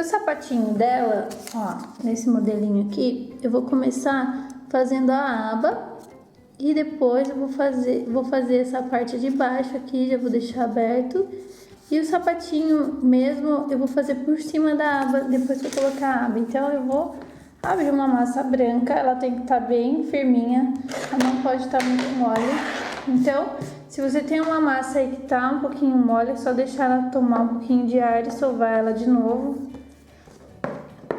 sapatinho dela, ó, nesse modelinho aqui, eu vou começar fazendo a aba e depois eu vou fazer essa parte de baixo aqui, já vou deixar aberto. E o sapatinho mesmo eu vou fazer por cima da aba, depois que eu colocar a aba. Então eu vou abrir uma massa branca, ela tem que estar bem firminha, ela não pode estar muito mole. Então, se você tem uma massa aí que tá um pouquinho mole, é só deixar ela tomar um pouquinho de ar e sovar ela de novo.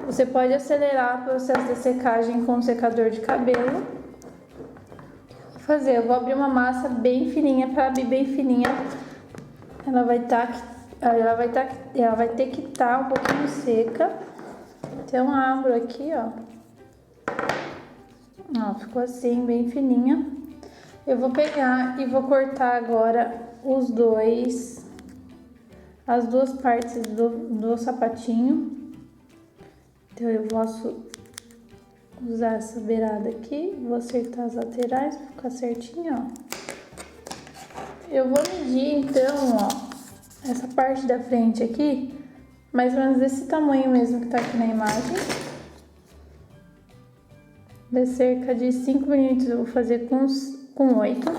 Você pode acelerar o processo de secagem com o secador de cabelo. Eu vou abrir uma massa bem fininha, para abrir bem fininha, ela vai ter que estar um pouquinho seca. Então abro aqui, ó. Ó, ficou assim, bem fininha. Eu vou pegar e vou cortar agora as duas partes do sapatinho. Então eu posso usar essa beirada aqui, vou acertar as laterais pra ficar certinho, ó. Eu vou medir então, ó, essa parte da frente aqui, mais ou menos desse tamanho mesmo que tá aqui na imagem. De cerca de 5 milímetros eu vou fazer com 8,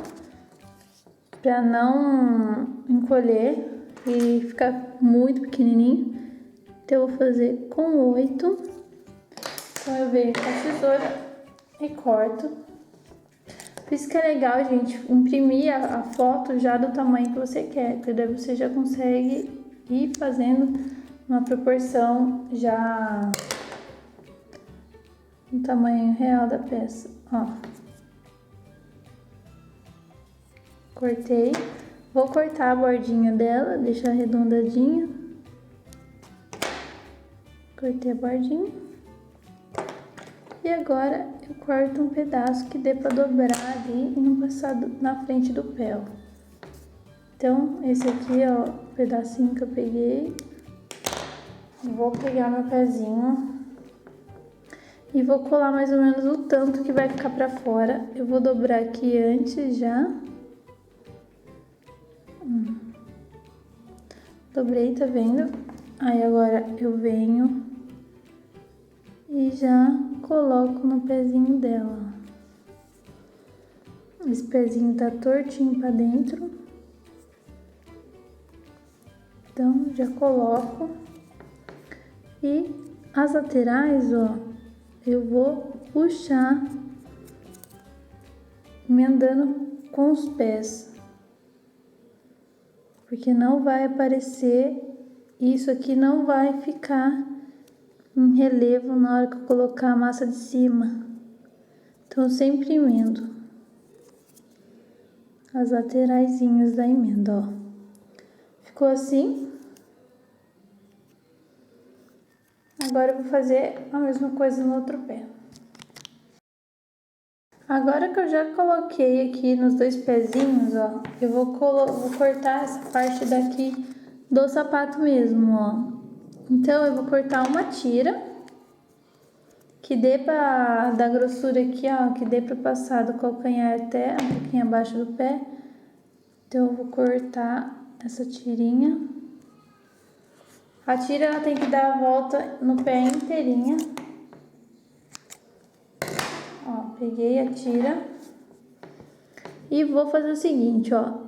pra não encolher e ficar muito pequenininho. Então eu vou fazer com 8. Então eu venho com a tesoura e corto. Por isso que é legal, gente, imprimir a foto já do tamanho que você quer, porque daí você já consegue ir fazendo uma proporção já no tamanho real da peça, ó. Cortei. Vou cortar a bordinha dela, deixar arredondadinha. Cortei a bordinha. E agora eu corto um pedaço que dê pra dobrar ali e não passar na frente do pé, ó. Então, esse aqui, ó, o pedacinho que eu peguei. Vou pegar meu pezinho e vou colar mais ou menos o tanto que vai ficar pra fora. Eu vou dobrar aqui antes já. Dobrei, tá vendo? Aí agora eu venho e já coloco no pezinho dela. Esse pezinho tá tortinho pra dentro. Então, já coloco. E as laterais, ó, eu vou puxar emendando com os pés. Porque não vai aparecer, isso aqui não vai ficar em relevo na hora que eu colocar a massa de cima. Então, eu sempre emendo as lateraisinhas da emenda, ó. Ficou assim. Agora eu vou fazer a mesma coisa no outro pé. Agora que eu já coloquei aqui nos dois pezinhos, ó, eu vou cortar essa parte daqui do sapato mesmo, ó. Então, eu vou cortar uma tira que dê pra dar grossura aqui, ó, que dê pra passar do calcanhar até um pouquinho abaixo do pé. Então, eu vou cortar essa tirinha. A tira, ela tem que dar a volta no pé inteirinha. Ó, peguei a tira. E vou fazer o seguinte, ó.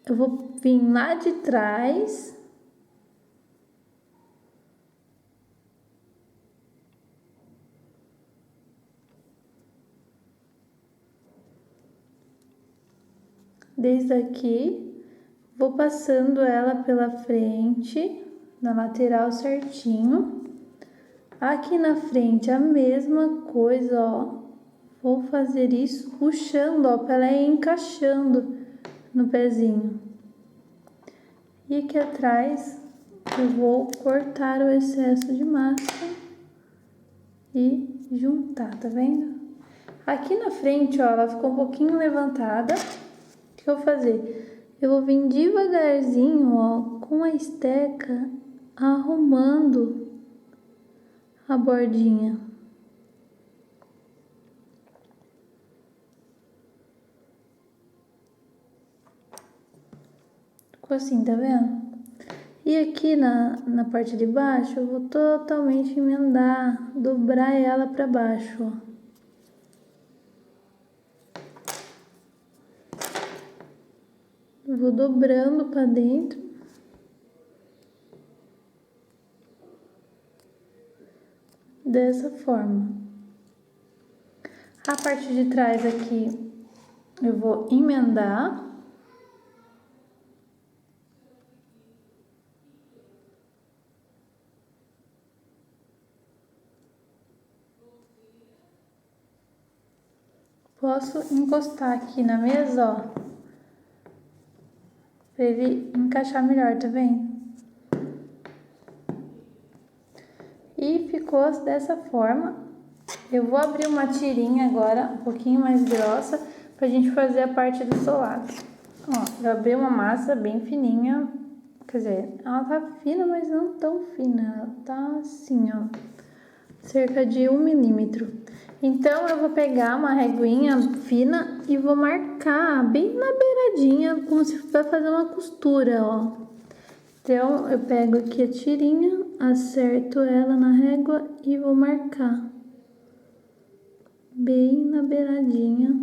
Eu vou vir lá de trás. Desde aqui. Vou passando ela pela frente, na lateral certinho. Aqui na frente a mesma coisa, ó. Vou fazer isso puxando, ó, pra ela ir encaixando no pezinho. E aqui atrás eu vou cortar o excesso de massa e juntar, tá vendo? Aqui na frente, ó, ela ficou um pouquinho levantada. O que eu vou fazer? Eu vou vir devagarzinho, ó, com a esteca, arrumando a bordinha. Ficou assim, tá vendo? E aqui na parte de baixo, eu vou totalmente emendar, dobrar ela pra baixo, ó. Vou dobrando pra dentro. Dessa forma. A parte de trás aqui, eu vou emendar. Posso encostar aqui na mesa, ó, pra ele encaixar melhor, tá vendo? E ficou dessa forma. Eu vou abrir uma tirinha agora, um pouquinho mais grossa, pra gente fazer a parte do solado. Ó, eu abri uma massa bem fininha, quer dizer, ela tá fina, mas não tão fina, ela tá assim, ó, cerca de 1 milímetro. Então, eu vou pegar uma reguinha fina e vou marcar bem na beiradinha, como se fosse fazer uma costura, ó. Então, eu pego aqui a tirinha, acerto ela na régua e vou marcar bem na beiradinha,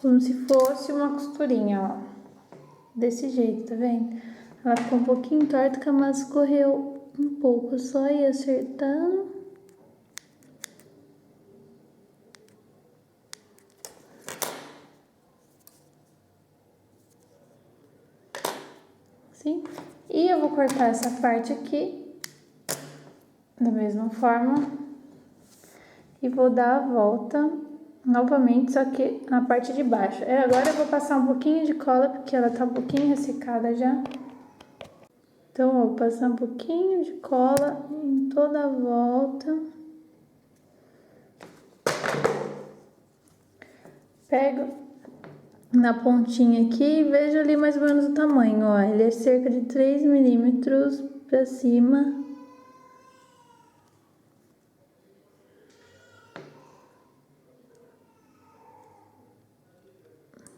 como se fosse uma costurinha, ó. Desse jeito, tá vendo? Ela ficou um pouquinho torta, que a massa escorreu um pouco, só ir acertando. Assim. E eu vou cortar essa parte aqui, da mesma forma, e vou dar a volta novamente, só que na parte de baixo. Agora eu vou passar um pouquinho de cola, porque ela tá um pouquinho ressecada já. Então, eu vou passar um pouquinho de cola em toda a volta. Pego na pontinha aqui e vejo ali mais ou menos o tamanho, ó. Ele é cerca de 3 milímetros pra cima.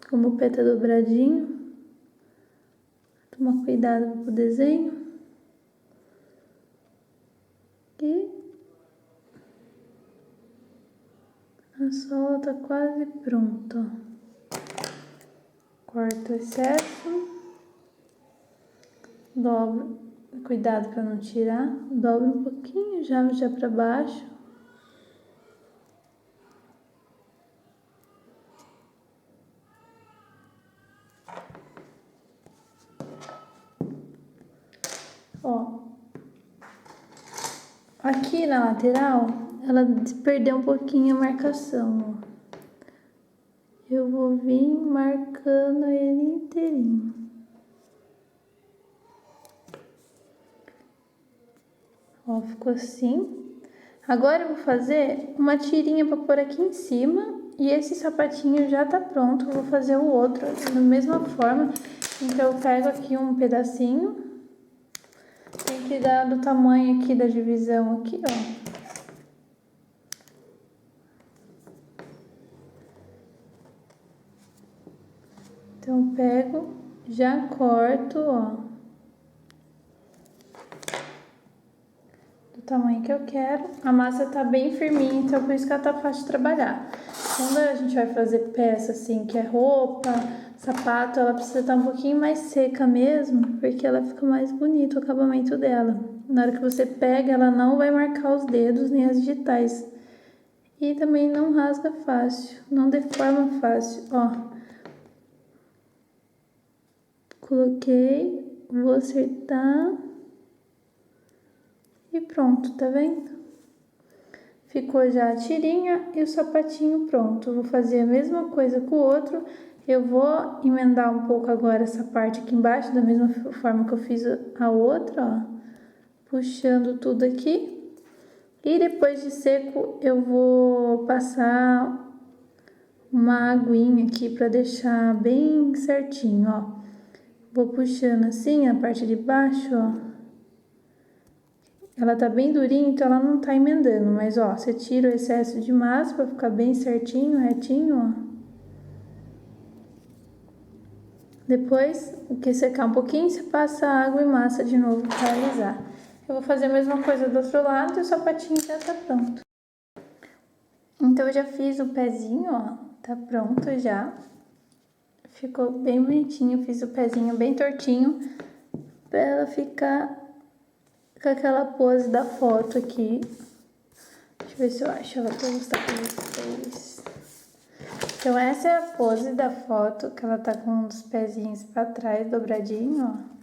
Como o pé tá dobradinho. Toma cuidado com o desenho. E a sola tá quase pronta, ó. Corto o excesso. Dobro. Cuidado para não tirar. Dobro um pouquinho já para baixo. Ó. Aqui na lateral, ela perdeu um pouquinho a marcação, ó. Eu vou vir marcando ele inteirinho. Ó, ficou assim. Agora eu vou fazer uma tirinha para pôr aqui em cima. E esse sapatinho já tá pronto. Eu vou fazer o outro da mesma forma. Então, eu pego aqui um pedacinho. Tem que dar do tamanho aqui da divisão aqui, ó. Então, pego, já corto, ó. Do tamanho que eu quero. A massa tá bem firminha, então por isso que ela tá fácil de trabalhar. Quando a gente vai fazer peça assim, que é roupa, sapato, ela precisa estar um pouquinho mais seca mesmo, porque ela fica mais bonito o acabamento dela. Na hora que você pega, ela não vai marcar os dedos nem as digitais. E também não rasga fácil, não deforma fácil, ó. Coloquei, vou acertar e pronto, tá vendo? Ficou já a tirinha e o sapatinho pronto. Vou fazer a mesma coisa com o outro. Eu vou emendar um pouco agora essa parte aqui embaixo, da mesma forma que eu fiz a outra, ó. Puxando tudo aqui. E depois de seco, eu vou passar uma aguinha aqui pra deixar bem certinho, ó. Vou puxando assim a parte de baixo, ó. Ela tá bem durinha, então ela não tá emendando, mas ó, você tira o excesso de massa pra ficar bem certinho, retinho, ó. Depois que secar um pouquinho, você passa água e massa de novo para alisar. Eu vou fazer a mesma coisa do outro lado e o sapatinho já tá pronto. Então, eu já fiz o pezinho, ó, tá pronto já. Ficou bem bonitinho, fiz o pezinho bem tortinho, pra ela ficar com aquela pose da foto aqui. Deixa eu ver se eu acho ela pra mostrar pra vocês. Então, essa é a pose da foto, que ela tá com os pezinhos pra trás, dobradinho, ó.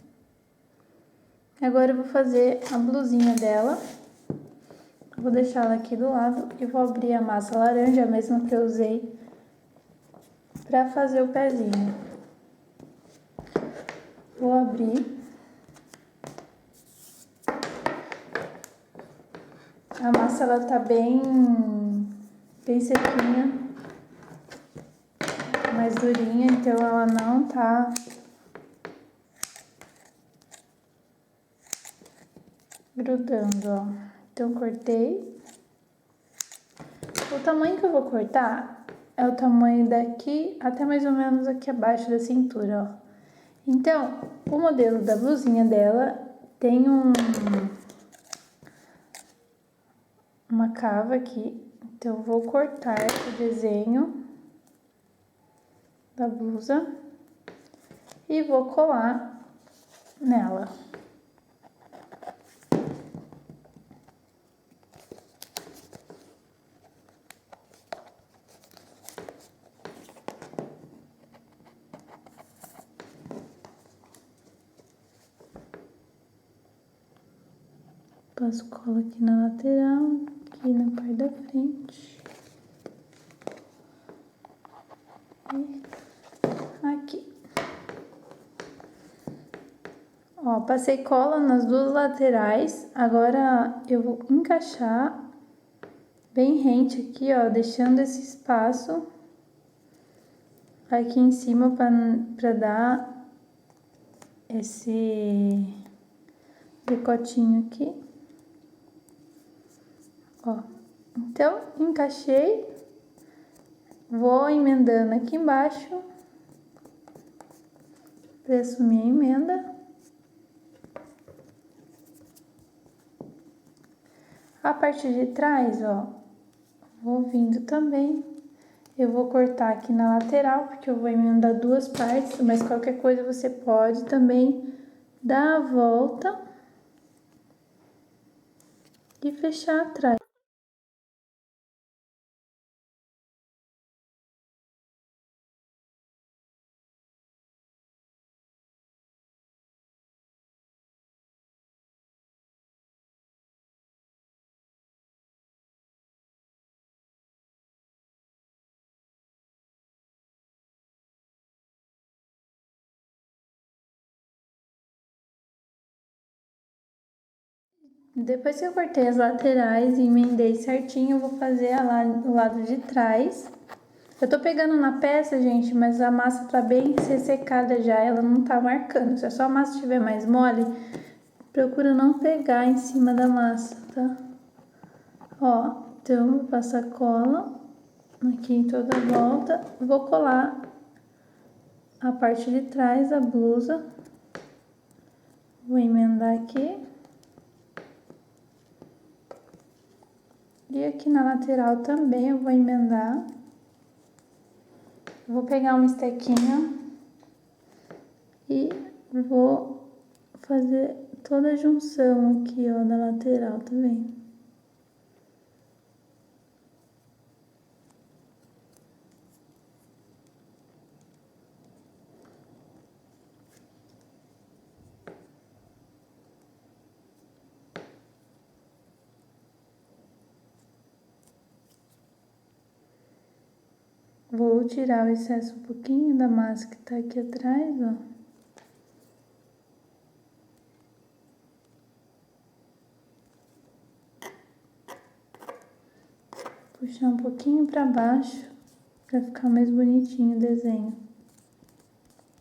Agora eu vou fazer a blusinha dela. Vou deixar ela aqui do lado e vou abrir a massa laranja, a mesma que eu usei pra fazer o pezinho. Vou abrir. A massa, ela tá bem sequinha, mais durinha, então ela não tá grudando, ó. Então, cortei. O tamanho que eu vou cortar é o tamanho daqui até mais ou menos aqui abaixo da cintura, ó. Então, o modelo da blusinha dela tem uma cava aqui. Então, eu vou cortar o desenho da blusa e vou colar nela. Passo cola aqui na lateral, aqui na parte da frente. E aqui. Ó, passei cola nas duas laterais. Agora eu vou encaixar bem rente aqui, ó, deixando esse espaço aqui em cima pra dar esse decotinho aqui. Ó, então, encaixei, vou emendando aqui embaixo, pra assumir a emenda. A parte de trás, ó, vou vindo também. Eu vou cortar aqui na lateral, porque eu vou emendar duas partes, mas qualquer coisa você pode também dar a volta e fechar atrás. Depois que eu cortei as laterais e emendei certinho, eu vou fazer o lado de trás. Eu tô pegando na peça, gente, mas a massa tá bem ressecada já, ela não tá marcando. Se a sua massa estiver mais mole, procura não pegar em cima da massa, tá? Ó, então eu vou passar cola aqui em toda a volta. Vou colar a parte de trás da blusa. Vou emendar aqui. E aqui na lateral também eu vou emendar. Vou pegar um estequinho e vou fazer toda a junção aqui, ó, da lateral, tá vendo? Vou tirar o excesso um pouquinho da massa que tá aqui atrás, ó. Puxar um pouquinho pra baixo, pra ficar mais bonitinho o desenho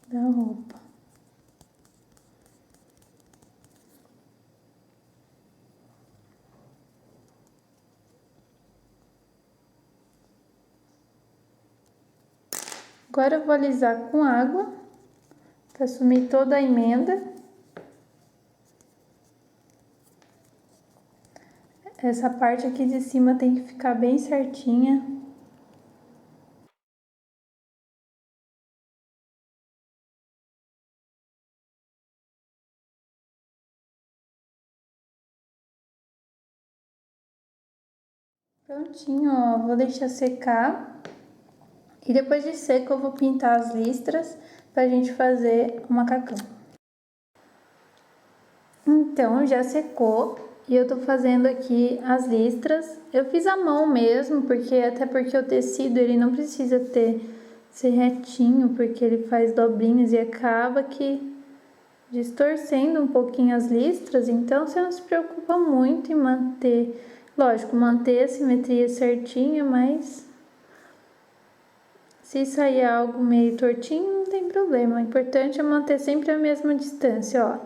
da roupa. Agora eu vou alisar com água para sumir toda a emenda. Essa parte aqui de cima tem que ficar bem certinha. Prontinho, ó, vou deixar secar. E depois de seco eu vou pintar as listras pra gente fazer o macacão. Então, já secou e eu tô fazendo aqui as listras. Eu fiz à mão mesmo, até porque o tecido ele não precisa ser retinho, porque ele faz dobrinhas e acaba que distorcendo um pouquinho as listras. Então, você não se preocupa muito em manter, lógico, manter a simetria certinha, mas se sair algo meio tortinho, não tem problema. O importante é manter sempre a mesma distância, ó.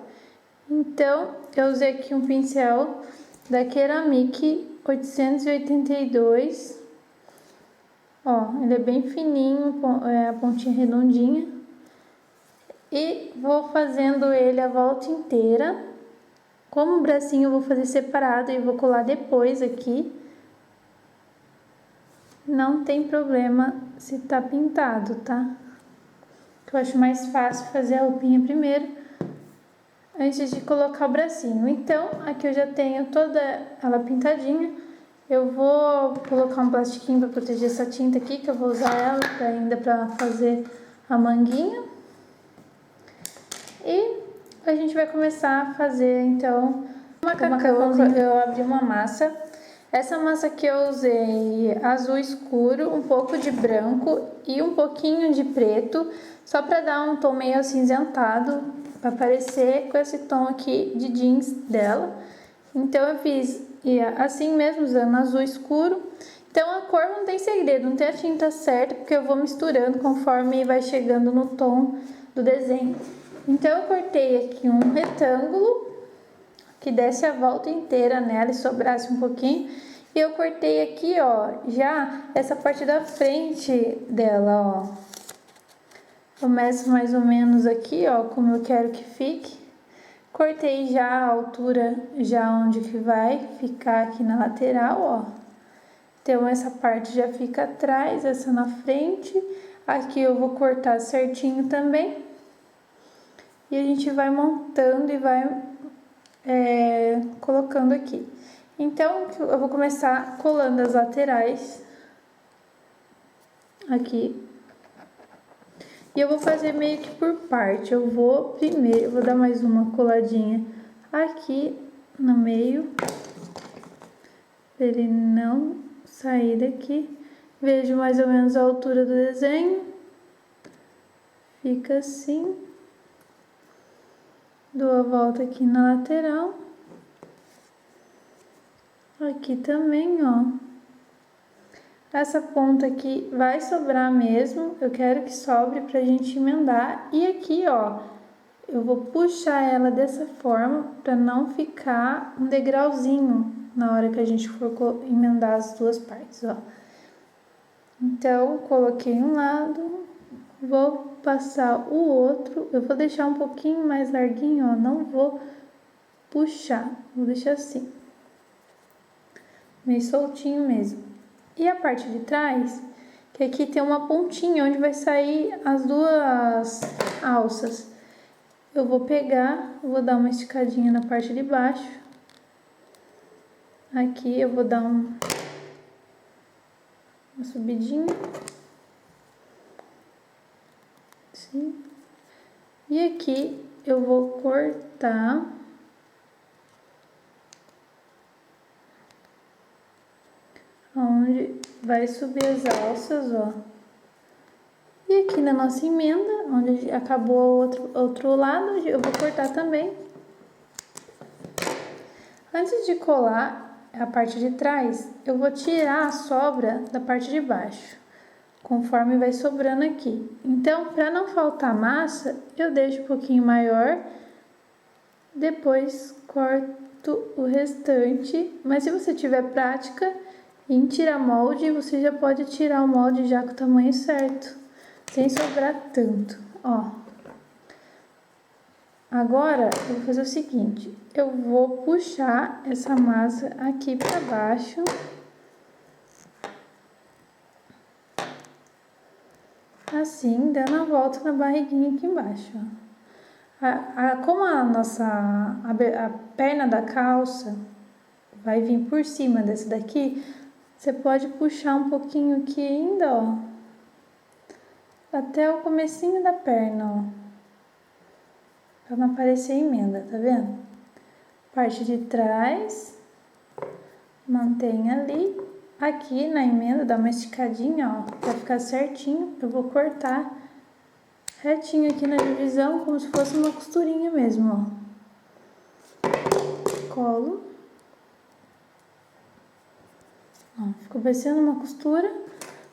Então, eu usei aqui um pincel da Ceramic 882. Ó, ele é bem fininho, a pontinha redondinha. E vou fazendo ele a volta inteira. Como o bracinho eu vou fazer separado e vou colar depois aqui. Não tem problema se tá pintado, tá? Eu acho mais fácil fazer a roupinha primeiro, antes de colocar o bracinho. Então, aqui eu já tenho toda ela pintadinha. Eu vou colocar um plastiquinho para proteger essa tinta aqui, que eu vou usar ela ainda para fazer a manguinha. E a gente vai começar a fazer, então, o macacão. Eu abri uma massa. Essa massa que eu usei azul escuro, um pouco de branco e um pouquinho de preto, só para dar um tom meio acinzentado, para parecer com esse tom aqui de jeans dela. Então eu fiz assim mesmo, usando azul escuro. Então a cor não tem segredo, não tem a tinta certa, porque eu vou misturando conforme vai chegando no tom do desenho. Então eu cortei aqui um retângulo que desse a volta inteira nela e sobrasse um pouquinho. E eu cortei aqui, ó, já essa parte da frente dela, ó. Começo mais ou menos aqui, ó, como eu quero que fique. Cortei já a altura, já onde que vai ficar aqui na lateral, ó. Então, essa parte já fica atrás, essa na frente. Aqui eu vou cortar certinho também. E a gente vai montando e vai colocando aqui. Então, eu vou começar colando as laterais aqui. E eu vou fazer meio que por parte. Eu vou dar mais uma coladinha aqui no meio, pra ele não sair daqui. Vejo mais ou menos a altura do desenho. Fica assim. Dou a volta aqui na lateral. Aqui também, ó. Essa ponta aqui vai sobrar mesmo, eu quero que sobre pra gente emendar. E aqui, ó, eu vou puxar ela dessa forma pra não ficar um degrauzinho na hora que a gente for emendar as duas partes, ó. Então, coloquei um lado, vou passar o outro, eu vou deixar um pouquinho mais larguinho, ó, não vou puxar, vou deixar assim, meio soltinho mesmo. E a parte de trás, que aqui tem uma pontinha onde vai sair as duas alças. Eu vou pegar, vou dar uma esticadinha na parte de baixo. Aqui eu vou dar uma subidinha. Assim. E aqui eu vou cortar. Onde vai subir as alças, ó. E aqui na nossa emenda, onde acabou o outro lado, eu vou cortar também. Antes de colar a parte de trás, eu vou tirar a sobra da parte de baixo, conforme vai sobrando aqui. Então, para não faltar massa, eu deixo um pouquinho maior, depois corto o restante. Mas se você tiver prática em tirar molde, você já pode tirar o molde já com o tamanho certo, sem sobrar tanto, ó. Agora, eu vou fazer o seguinte, eu vou puxar essa massa aqui pra baixo. Assim, dando a volta na barriguinha aqui embaixo, ó. Como a perna da calça vai vir por cima desse daqui, você pode puxar um pouquinho aqui ainda, ó. Até o comecinho da perna, ó. Pra não aparecer emenda, tá vendo? Parte de trás, mantém ali. Aqui na emenda, dá uma esticadinha, ó, pra ficar certinho. Eu vou cortar retinho aqui na divisão, como se fosse uma costurinha mesmo, ó. Colo. Ó, ficou parecendo uma costura.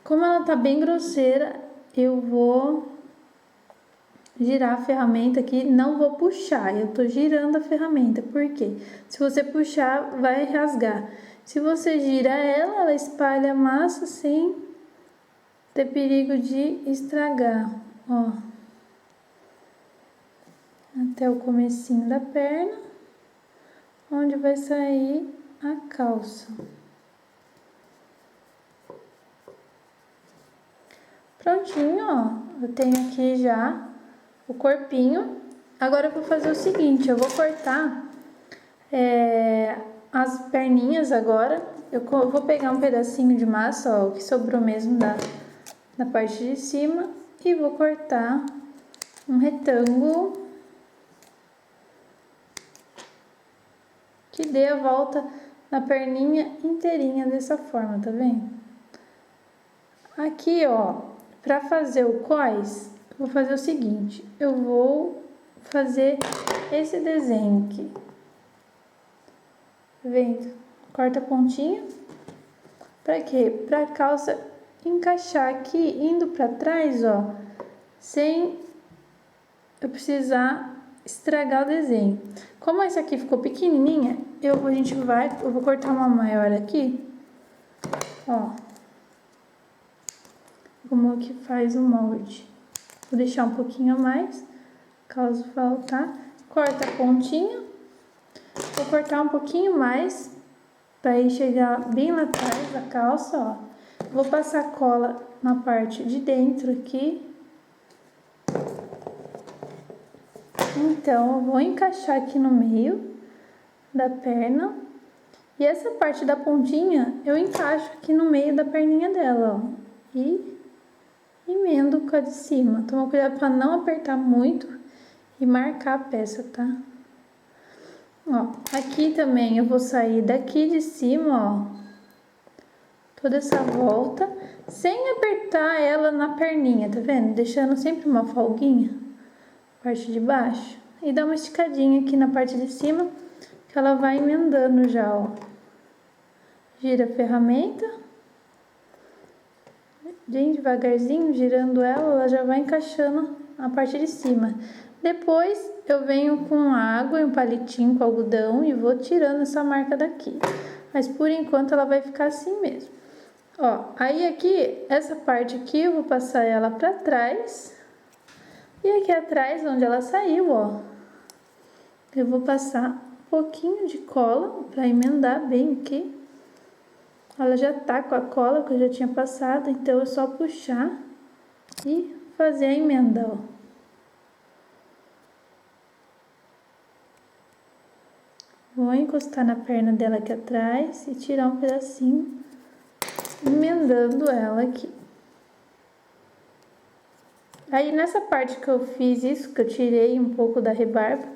Como ela tá bem grosseira, eu vou girar a ferramenta aqui, não vou puxar, eu tô girando a ferramenta, porque se você puxar, vai rasgar. Se você gira ela, ela espalha a massa sem ter perigo de estragar, ó. Até o comecinho da perna, onde vai sair a calça. Prontinho, ó, eu tenho aqui já o corpinho. Agora eu vou fazer o seguinte, eu vou cortar as perninhas agora. Eu vou pegar um pedacinho de massa, ó, o que sobrou mesmo da parte de cima, e vou cortar um retângulo que dê a volta na perninha inteirinha dessa forma, tá vendo? Aqui, ó, pra fazer o cós, eu vou fazer o seguinte, eu vou fazer esse desenho aqui, tá vendo? Corta a pontinha, pra quê? Pra calça encaixar aqui, indo pra trás, ó, sem eu precisar estragar o desenho. Como essa aqui ficou pequenininha, eu vou cortar uma maior aqui, ó, como que faz o molde. Vou deixar um pouquinho a mais, caso faltar. Corta a pontinha. Vou cortar um pouquinho mais, para ir chegar bem lá atrás da calça, ó. Vou passar cola na parte de dentro aqui. Então, eu vou encaixar aqui no meio da perna. E essa parte da pontinha, eu encaixo aqui no meio da perninha dela, ó. E emendo com a de cima. Toma cuidado para não apertar muito e marcar a peça, tá? Ó, aqui também eu vou sair daqui de cima, ó, toda essa volta, sem apertar ela na perninha, tá vendo? Deixando sempre uma folguinha, parte de baixo, e dá uma esticadinha aqui na parte de cima, que ela vai emendando já, ó. Gira a ferramenta, bem devagarzinho, girando ela já vai encaixando a parte de cima. Depois eu venho com água e um palitinho com algodão e vou tirando essa marca daqui. Mas por enquanto ela vai ficar assim mesmo. Ó, aí aqui, essa parte aqui eu vou passar ela pra trás. E aqui atrás, onde ela saiu, ó, eu vou passar um pouquinho de cola pra emendar bem aqui. Ela já tá com a cola que eu já tinha passado, então é só puxar e fazer a emenda, ó. Vou encostar na perna dela aqui atrás e tirar um pedacinho, emendando ela aqui. Aí nessa parte que eu fiz isso, que eu tirei um pouco da rebarba,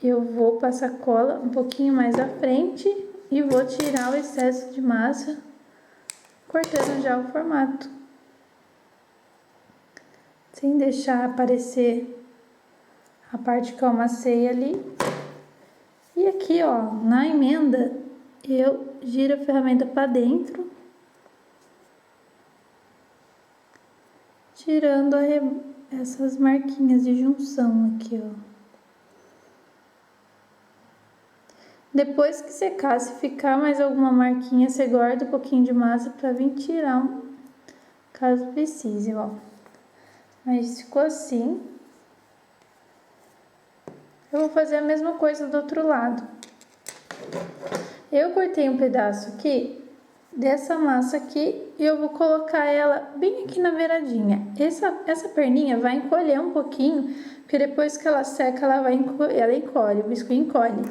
eu vou passar cola um pouquinho mais à frente e vou tirar o excesso de massa, cortando já o formato, sem deixar aparecer a parte que eu amassei ali. E aqui, ó, na emenda, eu giro a ferramenta para dentro, tirando essas marquinhas de junção aqui, ó. Depois que secar, se ficar mais alguma marquinha, você guarda um pouquinho de massa para vir tirar, caso precise, ó. Mas ficou assim. eu vou fazer a mesma coisa do outro lado. Eu cortei um pedaço aqui dessa massa aqui e eu vou colocar ela bem aqui na beiradinha. Essa perninha vai encolher um pouquinho, porque depois que ela seca, ela encolhe, o biscuit encolhe.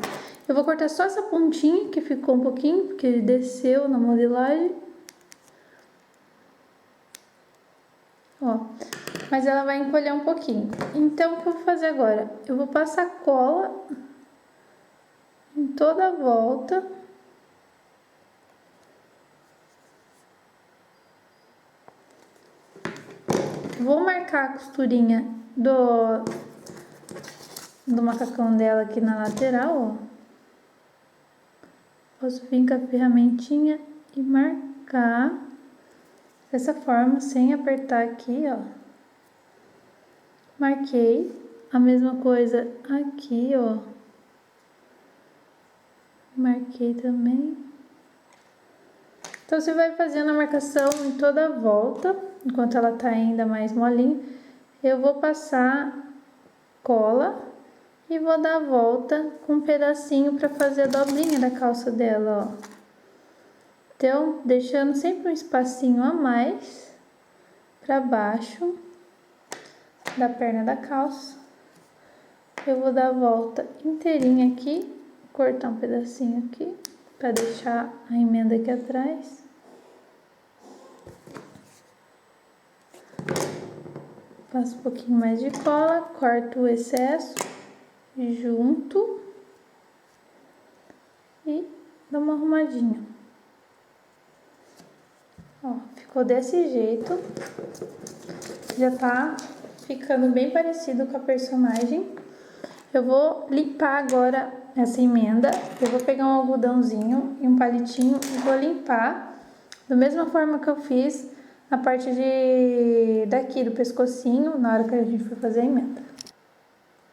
Eu vou cortar só essa pontinha que ficou um pouquinho, porque ele desceu na modelagem. Ó, mas ela vai encolher um pouquinho. Então, o que eu vou fazer agora? Eu vou passar cola em toda a volta. Vou marcar a costurinha do macacão dela aqui na lateral, ó. Posso vir com a ferramentinha e marcar dessa forma, sem apertar aqui, ó. Marquei. A mesma coisa aqui, ó. Marquei também. Então, você vai fazendo a marcação em toda a volta, enquanto ela tá ainda mais molinha. Eu vou passar cola e vou dar a volta com um pedacinho para fazer a dobrinha da calça dela, ó. Então, deixando sempre um espacinho a mais para baixo da perna da calça. Eu vou dar a volta inteirinha aqui, cortar um pedacinho aqui para deixar a emenda aqui atrás. Passo um pouquinho mais de cola, corto o excesso, junto e dou uma arrumadinha. Ó, ficou desse jeito. Já tá ficando bem parecido com a personagem. Eu vou limpar agora essa emenda. Eu vou pegar um algodãozinho e um palitinho e vou limpar da mesma forma que eu fiz na parte daqui do pescocinho, na hora que a gente for fazer a emenda.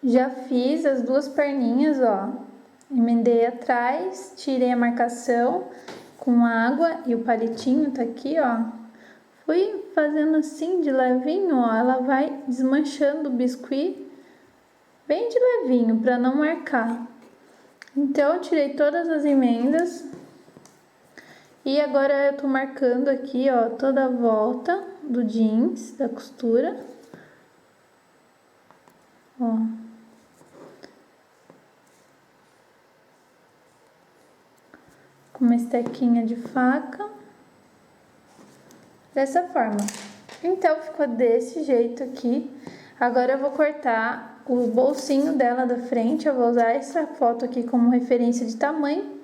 Já fiz as duas perninhas, ó. Emendei atrás, tirei a marcação com água e o palitinho tá aqui, ó. Fui fazendo assim de levinho, ó. Ela vai desmanchando o biscuit bem de levinho, para não marcar. Então, eu tirei todas as emendas. E agora eu tô marcando aqui, ó, toda a volta do jeans, da costura. Ó. Com uma estequinha de faca. Dessa forma. Então, ficou desse jeito aqui. Agora eu vou cortar o bolsinho dela da frente. Eu vou usar essa foto aqui como referência de tamanho.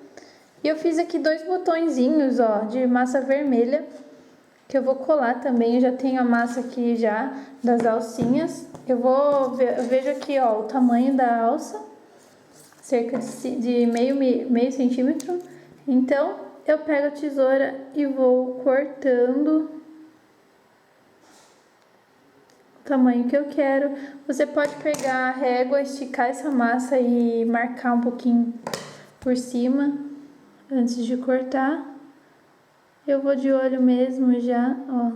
E eu fiz aqui 2 botõezinhos, ó, de massa vermelha, que eu vou colar também. Eu já tenho a massa aqui já das alcinhas. Eu vejo aqui, ó, o tamanho da alça, cerca de meio centímetro. Então, eu pego a tesoura e vou cortando o tamanho que eu quero. Você pode pegar a régua, esticar essa massa e marcar um pouquinho por cima antes de cortar. Eu vou de olho mesmo já, ó.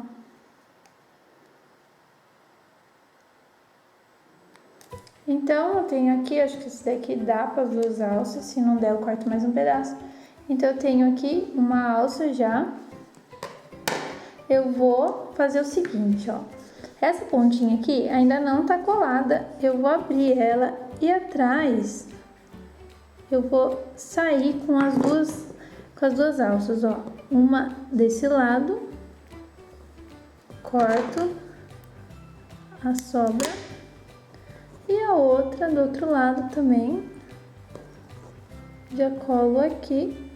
Então, eu tenho aqui, acho que esse daqui dá para as 2 alças. Se não der, eu corto mais um pedaço. Então, eu tenho aqui uma alça já. Eu vou fazer o seguinte, ó. Essa pontinha aqui ainda não tá colada. Eu vou abrir ela e atrás eu vou sair com as duas alças, ó. Uma desse lado, corto a sobra e a outra do outro lado também. Já colo aqui.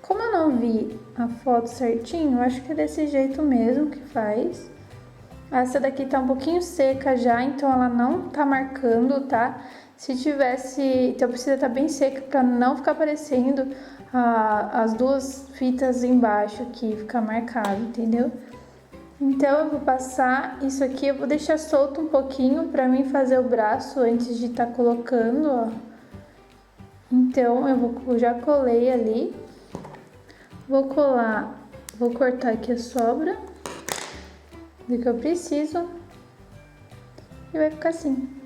Como eu não vi a foto certinho, eu acho que é desse jeito mesmo que faz. Essa daqui tá um pouquinho seca já, então ela não tá marcando, tá? Se tivesse, então precisa estar bem seca para não ficar aparecendo as 2 fitas embaixo aqui, ficar marcado, entendeu? Então eu vou passar isso aqui, eu vou deixar solto um pouquinho para mim fazer o braço antes de estar colocando, ó. Então eu já colei ali. Vou colar, vou cortar aqui a sobra. do que eu preciso e vai ficar assim.